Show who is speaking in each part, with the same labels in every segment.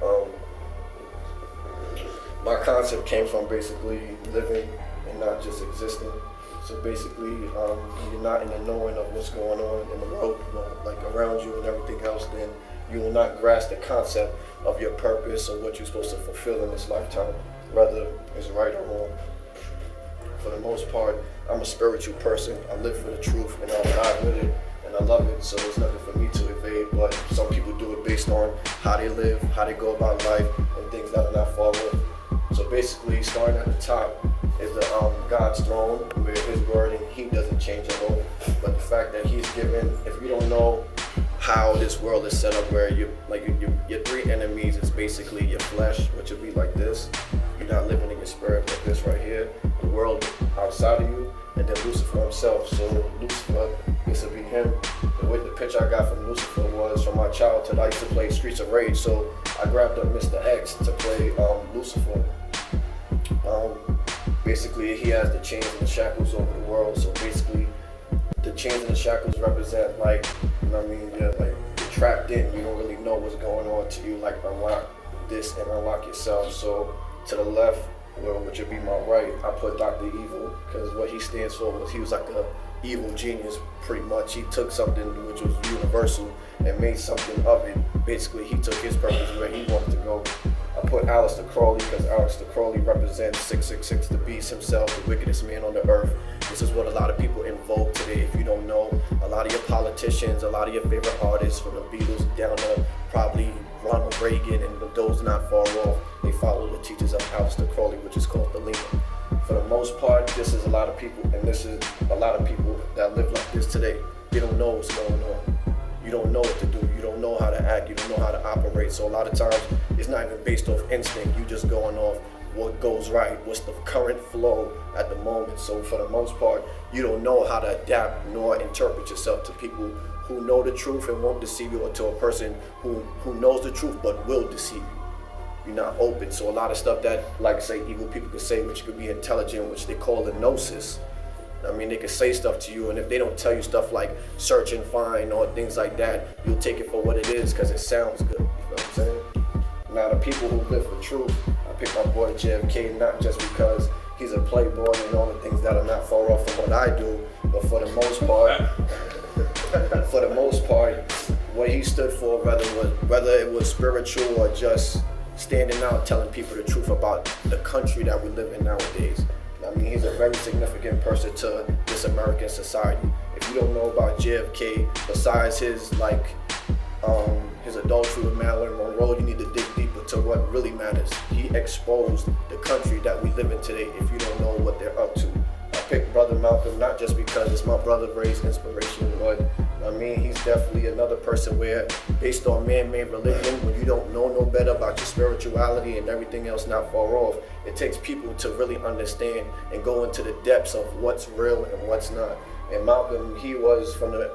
Speaker 1: Um, my concept came from basically living and not just existing. So basically, you're not in the knowing of what's going on in the world, like around you and everything else, then you will not grasp the concept of your purpose or what you're supposed to fulfill in this lifetime, whether it's right or wrong. For the most part, I'm a spiritual person. I live for the truth and I ride with it and I love it, so there's nothing for me to evade, but some people do it based on how they live, how they go about life, and things that are not far off. So basically, starting at the top is the God's throne, where His word and He doesn't change at all. But the fact that He's given, if you don't know how this world is set up, where your three enemies is basically your flesh, which would be like this. You're not living in your spirit, like this right here. The world outside of you, and then Lucifer himself. So Lucifer, this would be him. The picture I got from Lucifer was from my childhood. I used to play Streets of Rage, so I grabbed up Mr. X to play Lucifer. Basically, he has the chains and the shackles over the world. So basically, the chains and the shackles represent, like, you know what I mean? You're like you're trapped in. You don't really know what's going on till you like unlock this and unlock yourself. So to the left, which would be my right, I put Dr. Evil, because what he stands for was he was like a evil genius, pretty much. He took something which was universal and made something of it. Basically, he took his purpose where he wanted to go. I put Aleister Crowley because Aleister Crowley represents 666, the beast himself, the wickedest man on the earth. This is what a lot of people invoke today. If you don't know, a lot of your politicians, a lot of your favorite artists, from the Beatles down to probably Ronald Reagan and those not far off, they follow the teachings of Aleister Crowley, which is called the Lima. For the most part, this is a lot of people, and this is a lot of people that live like this today. They don't know what's going on. You don't know what to do. You don't know how to act. You don't know how to operate. So a lot of times, it's not even based off instinct. You just going off what goes right, what's the current flow at the moment. So for the most part, you don't know how to adapt nor interpret yourself to people who know the truth and won't deceive you, or to a person who knows the truth but will deceive you. You're not open. So a lot of stuff that, like say, evil people could say, which could be intelligent, which they call the gnosis. I mean, they can say stuff to you, and if they don't tell you stuff like search and find or things like that, you'll take it for what it is because it sounds good. You know what I'm saying? Now, the people who live for truth, I pick my boy JFK not just because he's a playboy and all the things that are not far off from what I do, but for the most part, what he stood for, whether it was spiritual or just standing out, telling people the truth about the country that we live in nowadays. I mean, he's a very significant person to this American society. If you don't know about JFK, besides his adultery with Marilyn Monroe, you need to dig deeper to what really matters. He exposed the country that we live in today. If you don't know what they're up to, I picked Brother Malcolm not just because it's my brother Ray's inspiration, but I mean, he's definitely another person where, based on man-made religion, when you don't know no better about your spirituality and everything else not far off, it takes people to really understand and go into the depths of what's real and what's not. And Malcolm, he was from the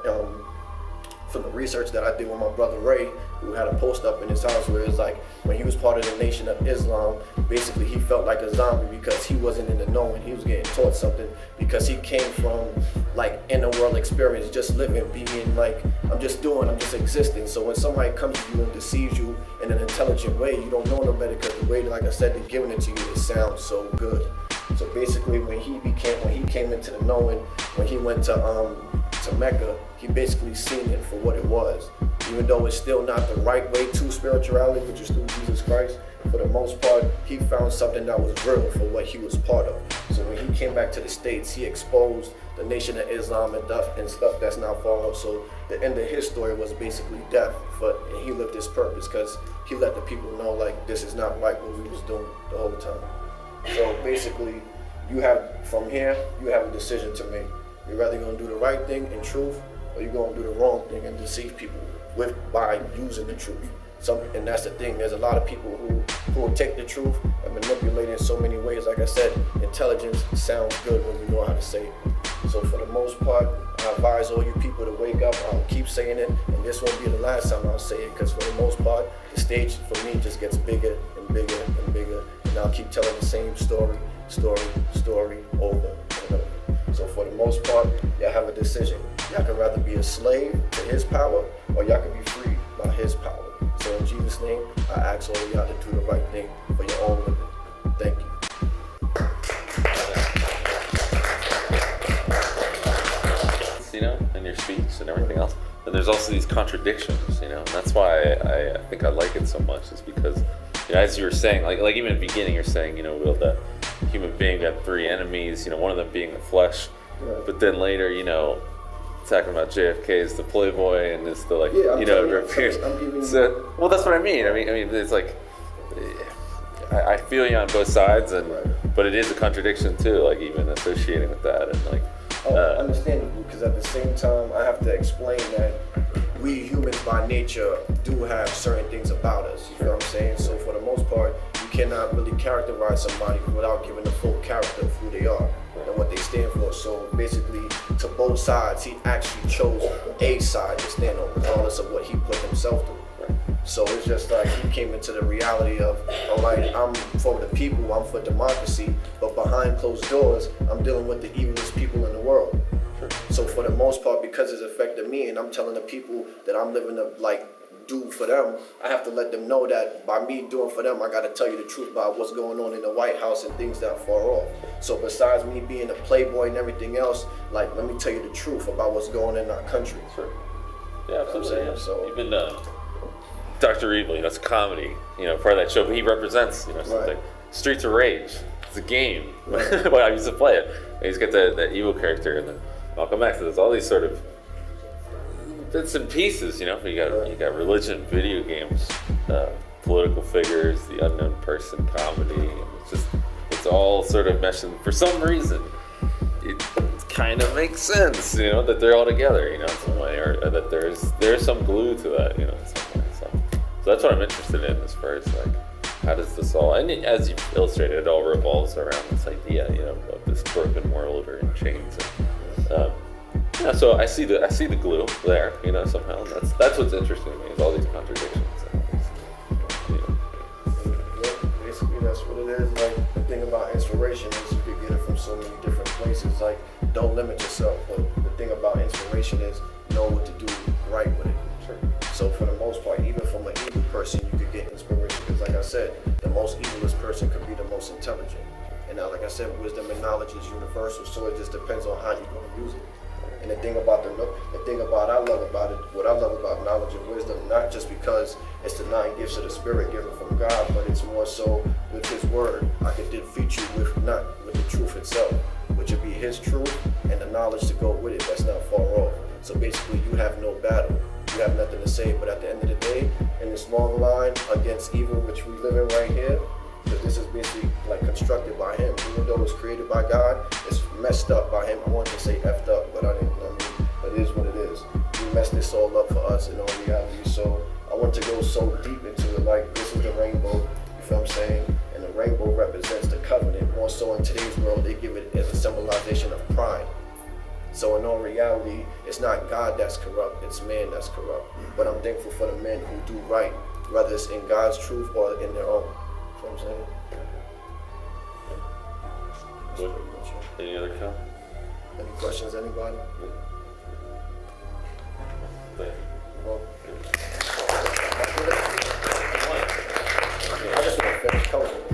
Speaker 1: research that I did with my brother Ray, who had a post up in his house where it's like, when he was part of the Nation of Islam, basically he felt like a zombie because he wasn't in the know and he was getting taught something, because he came from like inner world experience, just living, being like, I'm just existing. So when somebody comes to you and deceives you in an intelligent way, you don't know no better, because the way, like I said, they're giving it to you, it sounds so good. So basically, when he came into the knowing, when he went to Mecca, he basically seen it for what it was. Even though it's still not the right way to spirituality, which is through Jesus Christ, for the most part, he found something that was real for what he was part of. So when he came back to the States, he exposed the Nation of Islam and stuff that's not far off. So the end of his story was basically death, and he lived his purpose because he let the people know, like, this is not right what we was doing the whole time. So basically, from here, you have a decision to make. You're either going to do the right thing in truth, or you're going to do the wrong thing and deceive people by using the truth. And that's the thing. There's a lot of people who will take the truth and manipulate it in so many ways. Like I said, intelligence sounds good when you know how to say it. So for the most part, I advise all you people to wake up. I'll keep saying it, and this won't be the last time I'll say it, because for the most part, the stage for me just gets bigger and bigger and bigger, and I'll keep telling the same story over and over. So for the most part, y'all have a decision. Y'all can rather be a slave to his power, or y'all can be free by his power. So in Jesus' name, name, I ask all of y'all to do the right thing for your own living. Thank you.
Speaker 2: You know, in your speech and everything else. And there's also these contradictions, you know, and that's why I think I like it so much, is because, you know, as you were saying, like even in the beginning, you're saying, you know, Will, that human being got three enemies, you know, one of them being the flesh, right. But then later, you know, talking about JFK is the playboy and is the, like,
Speaker 1: yeah,
Speaker 2: you know, it so, well, that's what I mean, it's like, I feel you on both sides, and right. But it is a contradiction too, like even associating with that, and like,
Speaker 1: understandable, because at the same time I have to explain that we humans by nature do have certain things about us, you know what I'm saying? So for the most part, you cannot really characterize somebody without giving the full character of who they are and what they stand for. So basically, to both sides, he actually chose a side to stand on, regardless of what he put himself through. So it's just like he came into the reality of, all right, I'm for the people, I'm for democracy, but behind closed doors, I'm dealing with the evilest people in the world. Sure. So for the most part, because it's affected me, and I'm telling the people that I'm living to like do for them, I have to let them know that by me doing for them, I got to tell you the truth about what's going on in the White House and things that are far off. So besides me being a playboy and everything else, like, let me tell you the truth about what's going on in our country.
Speaker 2: Sure. Yeah, absolutely.
Speaker 1: You know so even
Speaker 2: Dr. Evil, you know, it's a comedy, you know, part of that show, but he represents, you know, something. Right. Streets of Rage, it's a game.
Speaker 1: Right.
Speaker 2: Well, I used to play it. And he's got that evil character, and then Malcolm X. There's all these sort of bits and pieces, you know. You got religion, video games, political figures, the unknown person, comedy. And it's all sort of meshed. And for some reason, it kind of makes sense, you know, that they're all together, you know, in some way, or that there's some glue to that, you know, in some way. So that's what I'm interested in, as far as like, how does this all, and as you illustrated, it all revolves around this idea, you know, of this broken world or in chains. And, yeah, so I see the glue there, you know, somehow. And that's what's interesting to me, is all these contradictions. You know.
Speaker 1: Yeah, basically that's what it is. Like, the thing about inspiration is you can get it from so many different places. Like, don't limit yourself. But the thing about inspiration is know what to do right with it. Sure. So for the most part, even from an evil person, you could get inspiration. Because like I said, the most evilest person could be the most intelligent. And now, like I said, wisdom and knowledge is universal. So it just depends on how you're going to use it. And the thing about what I love about knowledge and wisdom, not just because it's the 9 gifts of the Spirit given from God, but it's more so with His Word. I could defeat you with the truth itself, which would be His truth and the knowledge to go with it. That's not far off. So basically, you have no battle. You have nothing to say. But at the end of the day, in this long line against evil, which we live in right here, because this is basically like constructed by Him, even though it was created by God, it's messed up by Him. I wanted to say effed up, but I didn't. But it is what it is. He messed this all up for us in all reality. So I want to go so deep into it. Like, this is the rainbow. You feel what I'm saying? And the rainbow represents the covenant. More so in today's world, they give it as a symbolization of pride. So in all reality, it's not God that's corrupt, it's man that's corrupt. But I'm thankful for the men who do right, whether it's in God's truth or in their own. You know what I'm saying?
Speaker 2: Any other comments?
Speaker 1: Any questions, anybody? Well, I just want to finish coaching.